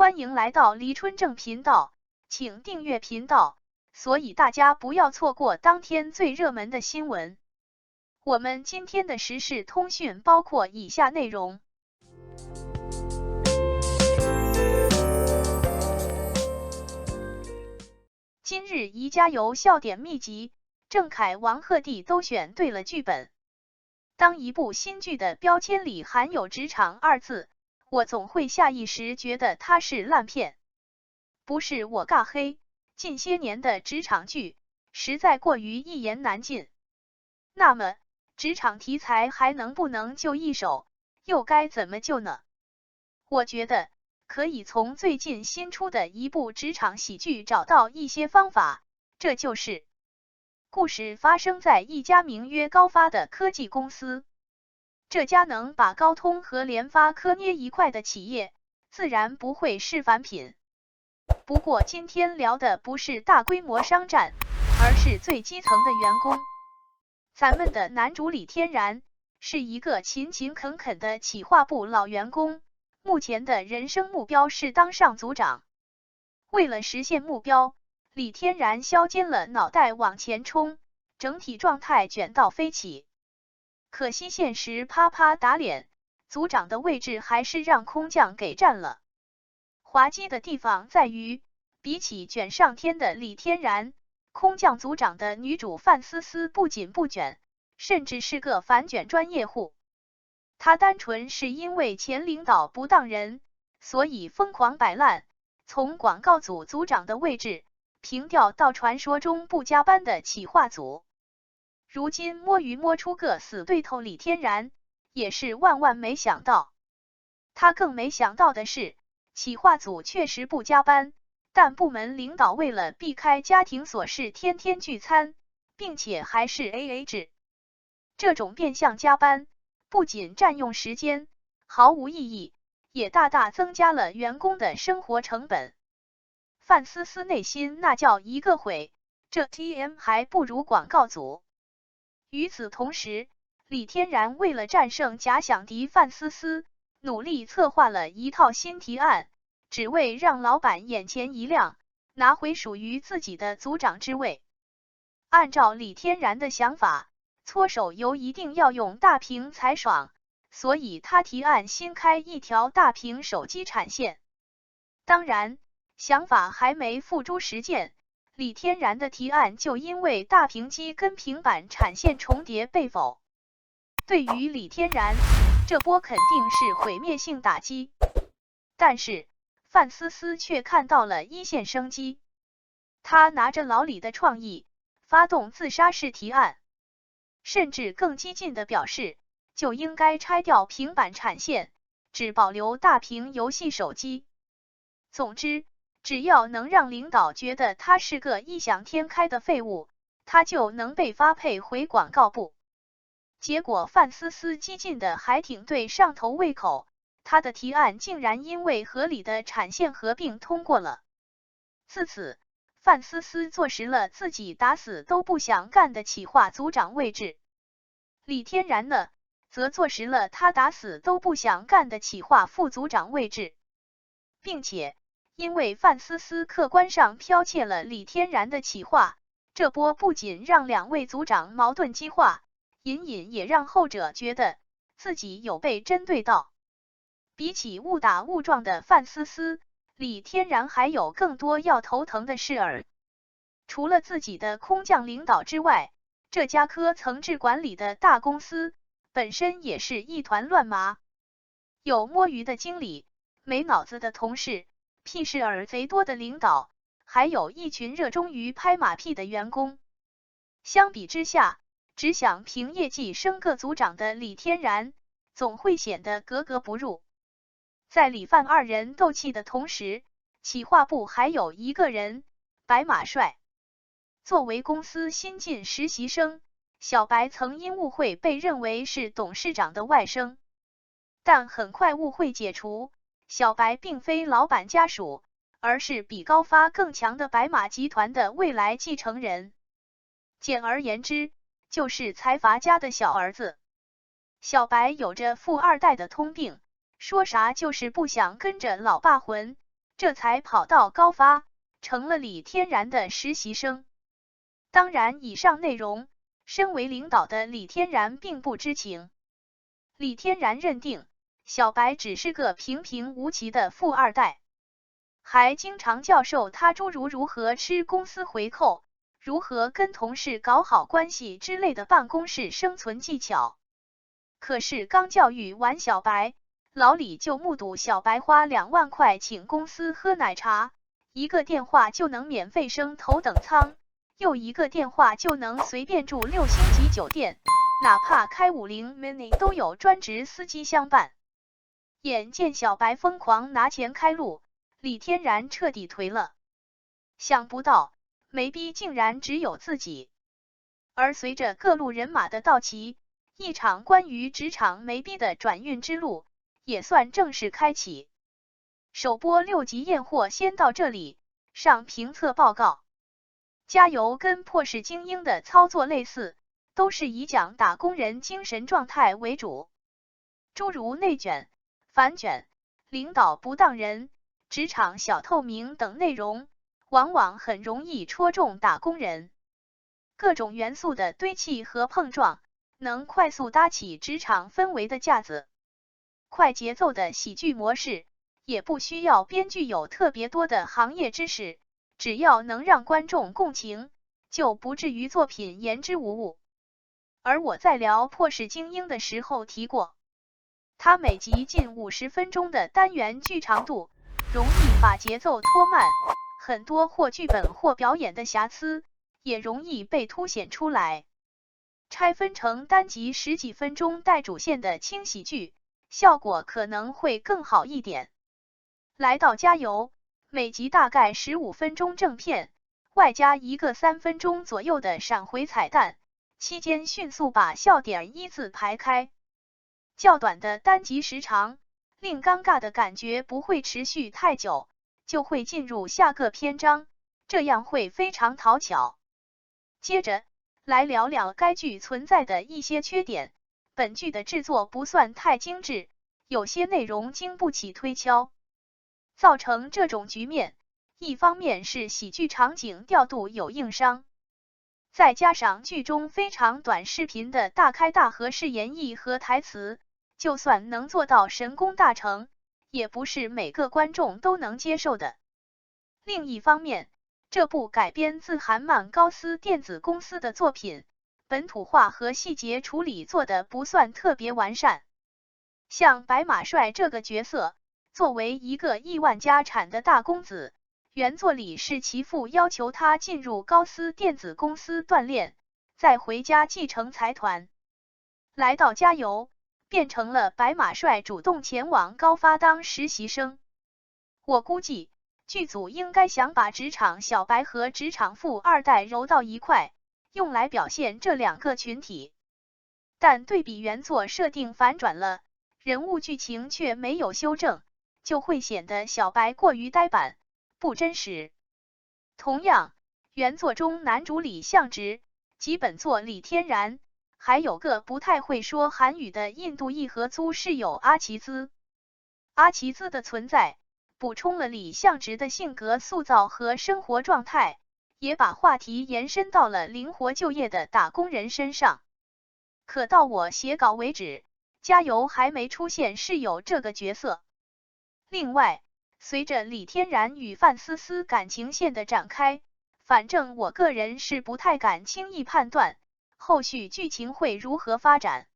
欢迎来到黎春正频道，请订阅频道，所以大家不要错过当天最热门的新闻。我们今天的时事通讯包括以下内容。今日宜家游笑点秘籍，郑恺、王鹤棣都选对了剧本。当一部新剧的标签里含有职场二字，我总会下意识觉得它是烂片。不是我尬黑，近些年的职场剧实在过于一言难尽。那么，职场题材还能不能就一手，又该怎么救呢？我觉得可以从最近新出的一部职场喜剧找到一些方法，这就是故事发生在一家名曰高发的科技公司。这家能把高通和联发科捏一块的企业，自然不会是凡品。不过今天聊的不是大规模商战，而是最基层的员工。咱们的男主李天然是一个勤勤恳恳的企划部老员工，目前的人生目标是当上组长。为了实现目标，李天然削尖了脑袋往前冲，整体状态卷到飞起。可惜现实啪啪打脸，组长的位置还是让空降给占了。滑稽的地方在于，比起卷上天的李天然，空降组长的女主范思思不仅不卷，甚至是个反卷专业户。她单纯是因为前领导不当人，所以疯狂摆烂，从广告组组长的位置平调到传说中不加班的企划组。如今摸鱼摸出个死对头李天然，也是万万没想到。他更没想到的是，企划组确实不加班，但部门领导为了避开家庭琐事天天聚餐，并且还是 AA 制。这种变相加班，不仅占用时间，毫无意义，也大大增加了员工的生活成本。范思思内心那叫一个悔，这 TM 还不如广告组。与此同时，李天然为了战胜假想敌范思思，努力策划了一套新提案，只为让老板眼前一亮，拿回属于自己的组长之位。按照李天然的想法，搓手游一定要用大屏才爽，所以他提案新开一条大屏手机产线。当然，想法还没付诸实践，李天然的提案就因为大屏机跟平板产线重叠被否。对于李天然，这波肯定是毁灭性打击。但是范思思却看到了一线生机，他拿着老李的创意，发动自杀式提案，甚至更激进的表示，就应该拆掉平板产线，只保留大屏游戏手机。总之，只要能让领导觉得他是个异想天开的废物，他就能被发配回广告部。结果范思思激进的还挺对上头胃口，他的提案竟然因为合理的产线合并通过了。自此，范思思坐实了自己打死都不想干的企划组长位置。李天然呢，则坐实了他打死都不想干的企划副组长位置，并且因为范思思客观上剽窃了李天然的企划，这波不仅让两位组长矛盾激化，隐隐也让后者觉得自己有被针对到。比起误打误撞的范思思，李天然还有更多要头疼的事儿。除了自己的空降领导之外，这家科层制管理的大公司本身也是一团乱麻，有摸鱼的经理，没脑子的同事，屁事儿贼多的领导，还有一群热衷于拍马屁的员工。相比之下，只想凭业绩升个组长的李天然，总会显得格格不入。在李范二人斗气的同时，企划部还有一个人，白马帅。作为公司新进实习生，小白曾因误会被认为是董事长的外甥，但很快误会解除，小白并非老板家属，而是比高发更强的白马集团的未来继承人。简而言之，就是财阀家的小儿子。小白有着富二代的通病，说啥就是不想跟着老爸混，这才跑到高发，成了李天然的实习生。当然，以上内容，身为领导的李天然并不知情。李天然认定小白只是个平平无奇的富二代，还经常教授他诸如如何吃公司回扣、如何跟同事搞好关系之类的办公室生存技巧。可是刚教育完小白，老李就目睹小白花2万块请公司喝奶茶，一个电话就能免费升头等舱，又一个电话就能随便住6星级酒店，哪怕开50 mini 都有专职司机相伴。眼见小白疯狂拿钱开路，李天然彻底颓了。想不到没逼竟然只有自己。而随着各路人马的到齐，一场关于职场没逼的转运之路也算正式开启。首播6集验货先到这里，上评测报告。加油跟破事精英的操作类似，都是以讲打工人精神状态为主，诸如内卷、反卷、领导不当人、职场小透明等内容，往往很容易戳中打工人。各种元素的堆砌和碰撞，能快速搭起职场氛围的架子。快节奏的喜剧模式，也不需要编剧有特别多的行业知识，只要能让观众共情，就不至于作品言之无物。而我在聊破事精英的时候提过，它每集近50分钟的单元剧长度，容易把节奏拖慢，很多或剧本或表演的瑕疵也容易被凸显出来。拆分成单集10几分钟带主线的轻喜剧，效果可能会更好一点。来到加油，每集大概15分钟正片，外加一个3分钟左右的闪回彩蛋，期间迅速把笑点一字排开。较短的单集时长，令尴尬的感觉不会持续太久，就会进入下个篇章，这样会非常讨巧。接着来聊聊该剧存在的一些缺点。本剧的制作不算太精致，有些内容经不起推敲。造成这种局面，一方面是喜剧场景调度有硬伤，再加上剧中非常短视频的大开大合式演绎和台词，就算能做到神功大成，也不是每个观众都能接受的。另一方面，这部改编自韩漫高斯电子公司的作品，本土化和细节处理做得不算特别完善。像白马帅这个角色，作为一个亿万家产的大公子，原作里是其父要求他进入高斯电子公司锻炼，再回家继承财团。来到加油，变成了白马帅主动前往高发当实习生。我估计剧组应该想把职场小白和职场富二代揉到一块，用来表现这2个群体。但对比原作设定反转了，人物剧情却没有修正，就会显得小白过于呆板，不真实。同样，原作中男主李相直及本作李天然，还有个不太会说韩语的印度裔合租室友阿奇兹。阿奇兹的存在，补充了李相直的性格塑造和生活状态，也把话题延伸到了灵活就业的打工人身上。可到我写稿为止，加油还没出现室友这个角色。另外，随着李天然与范思思感情线的展开，反正我个人是不太敢轻易判断后续剧情会如何发展。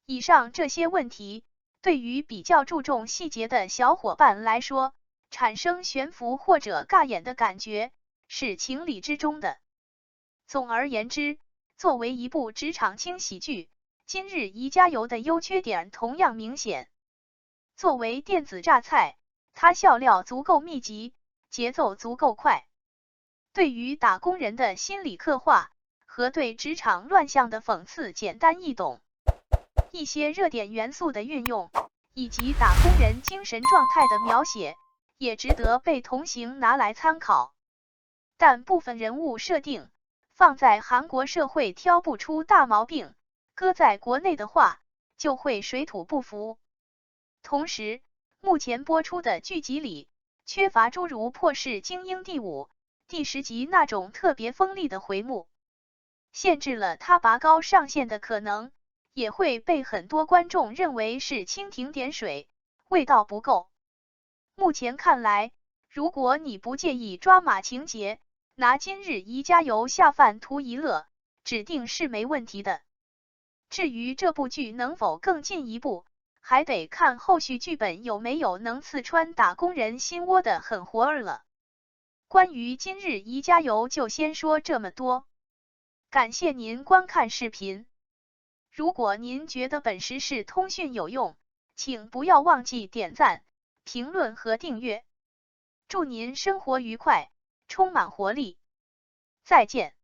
以上这些问题，对于比较注重细节的小伙伴来说，产生悬浮或者尬演的感觉，是情理之中的。总而言之，作为一部职场轻喜剧，今日宜加油的优缺点同样明显。作为电子榨菜，它笑料足够密集，节奏足够快。对于打工人的心理刻画和对职场乱象的讽刺简单易懂，一些热点元素的运用，以及打工人精神状态的描写，也值得被同行拿来参考。但部分人物设定放在韩国社会挑不出大毛病，搁在国内的话就会水土不服。同时，目前播出的剧集里，缺乏诸如破世精英第5、第10集那种特别锋利的回目，限制了他拔高上限的可能，也会被很多观众认为是蜻蜓点水，味道不够。目前看来，如果你不介意抓马情节，拿今日宜家游下饭图一乐，指定是没问题的。至于这部剧能否更进一步，还得看后续剧本有没有能刺穿打工人心窝的狠活儿了。关于今日宜家游就先说这么多，感谢您观看视频。如果您觉得本时事通讯有用，请不要忘记点赞、评论和订阅。祝您生活愉快，充满活力。再见。